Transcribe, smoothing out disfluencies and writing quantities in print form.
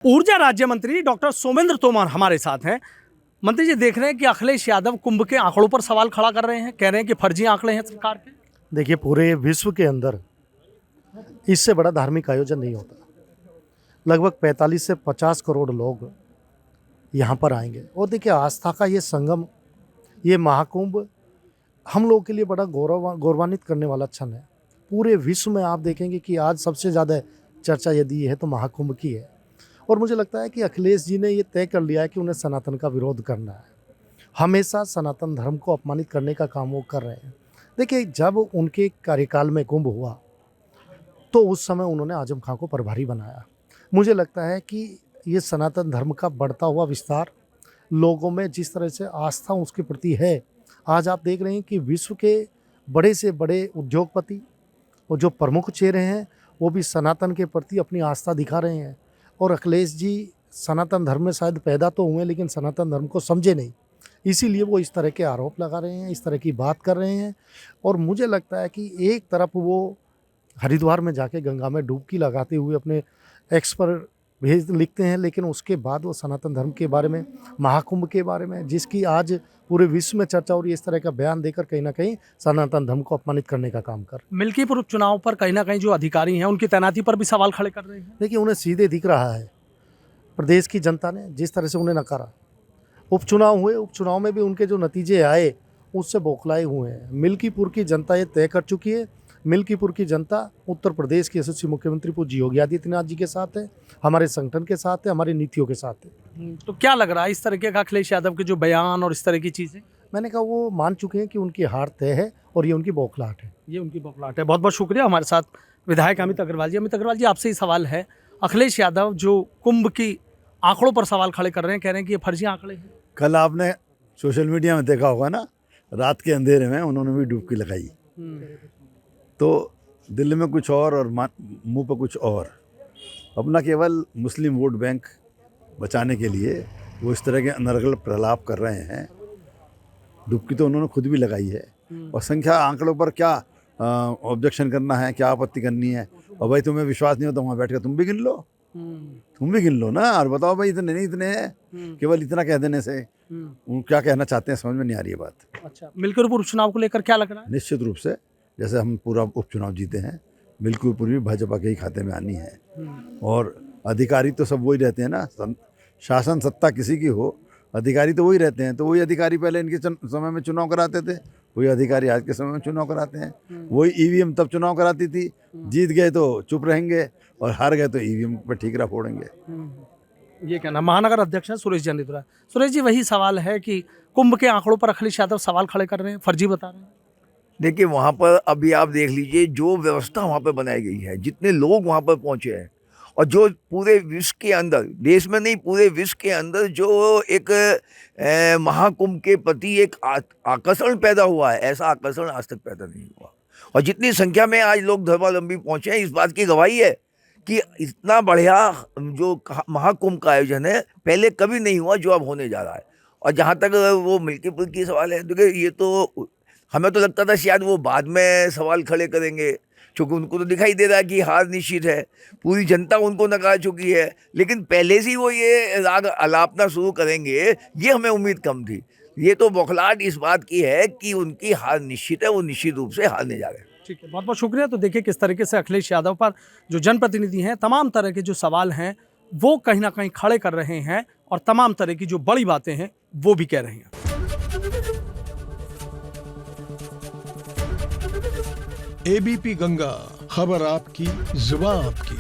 ऊर्जा राज्य मंत्री डॉक्टर सोमेंद्र तोमर हमारे साथ हैं। मंत्री जी, देख रहे हैं कि अखिलेश यादव कुंभ के आंकड़ों पर सवाल खड़ा कर रहे हैं, कह रहे हैं कि फर्जी आंकड़े हैं सरकार के। देखिए, पूरे विश्व के अंदर इससे बड़ा धार्मिक आयोजन नहीं होता। लगभग 45 से 50 करोड़ लोग यहाँ पर आएंगे और देखिए, आस्था का ये संगम, ये महाकुंभ हम लोगों के लिए बड़ा गौरवान्वित करने वाला क्षण है। पूरे विश्व में आप देखेंगे कि आज सबसे ज़्यादा चर्चा यदि है तो महाकुंभ की है। और मुझे लगता है कि अखिलेश जी ने ये तय कर लिया है कि उन्हें सनातन का विरोध करना है। हमेशा सनातन धर्म को अपमानित करने का काम वो कर रहे हैं। देखिए, जब उनके कार्यकाल में कुंभ हुआ तो उस समय उन्होंने आजम खां को प्रभारी बनाया। मुझे लगता है कि ये सनातन धर्म का बढ़ता हुआ विस्तार, लोगों में जिस तरह से आस्था उसके प्रति है, आज आप देख रहे हैं कि विश्व के बड़े से बड़े उद्योगपति और जो प्रमुख चेहरे हैं वो भी सनातन के प्रति अपनी आस्था दिखा रहे हैं। और अखिलेश जी सनातन धर्म में शायद पैदा तो हुए लेकिन सनातन धर्म को समझे नहीं, इसीलिए वो इस तरह के आरोप लगा रहे हैं, इस तरह की बात कर रहे हैं। और मुझे लगता है कि एक तरफ वो हरिद्वार में जाके गंगा में डुबकी लगाते हुए अपने एक्स पर भेज लिखते हैं, लेकिन उसके बाद वो सनातन धर्म के बारे में, महाकुंभ के बारे में, जिसकी आज पूरे विश्व में चर्चा हो रही है, इस तरह का बयान देकर कहीं ना कहीं सनातन धर्म को अपमानित करने का काम कर। मिल्कीपुर उपचुनाव पर कहीं ना कहीं जो अधिकारी हैं उनकी तैनाती पर भी सवाल खड़े कर रहे हैं। देखिए, उन्हें सीधे दिख रहा है प्रदेश की जनता ने जिस तरह से उन्हें नकारा। उपचुनाव हुए, उपचुनाव में भी उनके जो नतीजे आए उससे बौखलाए हुए हैं। मिल्कीपुर की जनता ये तय कर चुकी है। मिल्कीपुर की जनता उत्तर प्रदेश के यशस्वी मुख्यमंत्री पूज्य योगी आदित्यनाथ जी के साथ है, हमारे संगठन के साथ है, हमारी नीतियों के साथ है। तो क्या लग रहा है इस तरीके का अखिलेश यादव के जो बयान और इस तरह की चीज़ें? मैंने कहा वो मान चुके हैं कि उनकी हार तय है और ये उनकी बौखलाहट है। ये उनकी बौखलाहट है। बहुत बहुत शुक्रिया। हमारे साथ विधायक अमित अग्रवाल जी। अमित अग्रवाल जी, आपसे ही सवाल है, अखिलेश यादव जो कुंभ की आंकड़ों पर सवाल खड़े कर रहे हैं, कह रहे हैं कि ये फर्जी आंकड़े हैं। कल आपने सोशल मीडिया में देखा होगा ना, रात के अंधेरे में उन्होंने भी डुबकी लगाई। तो दिल में कुछ और मुंह पर कुछ और। अपना केवल मुस्लिम वोट बैंक बचाने के लिए वो इस तरह के अनर्गल प्रलाप कर रहे हैं। डुबकी तो उन्होंने खुद भी लगाई है। और संख्या आंकड़ों पर क्या ऑब्जेक्शन करना है, क्या आपत्ति करनी है? और भाई तुम्हें विश्वास नहीं हो तो वहाँ बैठ कर तुम भी गिन लो, तुम भी गिन लो ना, और बताओ भाई इतने नहीं इतने हैं। केवल इतना कह देने से वो क्या कहना चाहते हैं समझ में नहीं आ रही है बात। अच्छा, मिल्कीपुर उपचुनाव को लेकर क्या लग रहा है? निश्चित रूप से जैसे हम पूरा उपचुनाव जीते हैं, मिल्कीपुर भी भाजपा के ही खाते में आनी है। और अधिकारी तो सब वही रहते हैं ना, शासन सत्ता किसी की हो, अधिकारी तो वही रहते हैं। तो वही अधिकारी पहले इनके समय में चुनाव कराते थे, वही अधिकारी आज के समय में चुनाव कराते हैं। वही ईवीएम तब चुनाव कराती थी, जीत गए तो चुप रहेंगे और हार गए तो ईवीएम पर ठीकरा फोड़ेंगे। ये कहना महानगर अध्यक्ष है सुरेश जंडितुरा। सुरेश जी, वही सवाल है कि कुंभ के आंकड़ों पर अखिलेश यादव सवाल खड़े कर रहे हैं, फर्जी बता रहे हैं। देखिए, वहाँ पर अभी आप देख लीजिए जो व्यवस्था वहाँ पर बनाई गई है, जितने लोग वहाँ पर पहुँचे हैं, और जो पूरे विश्व के अंदर, देश में नहीं पूरे विश्व के अंदर जो एक महाकुंभ के प्रति एक आकर्षण पैदा हुआ है, ऐसा आकर्षण आज तक पैदा नहीं हुआ। और जितनी संख्या में आज लोग धर्मावलंबी पहुँचे हैं, इस बात की गवाही है कि इतना बढ़िया जो महाकुंभ का आयोजन है पहले कभी नहीं हुआ जो अब होने जा रहा है। और जहाँ तक वो मिल्कीपुर की सवाल है, देखिए ये तो हमें तो लगता था शायद वो बाद में सवाल खड़े करेंगे, क्योंकि उनको तो दिखाई दे रहा है कि हार निश्चित है, पूरी जनता उनको नकार चुकी है। लेकिन पहले से वो ये राग अलापना शुरू करेंगे, ये हमें उम्मीद कम थी। ये तो बौखलाहट इस बात की है कि उनकी हार निश्चित है, वो निश्चित रूप से हारने जा रहे हैं। ठीक है, बहुत बहुत शुक्रिया। तो देखिए किस तरीके से अखिलेश यादव पर जो जनप्रतिनिधि हैं तमाम तरह के जो सवाल हैं वो कहीं ना कहीं खड़े कर रहे हैं और तमाम तरह की जो बड़ी बातें हैं वो भी कह रहे हैं। एबीपी गंगा, खबर आपकी, जुबान आपकी।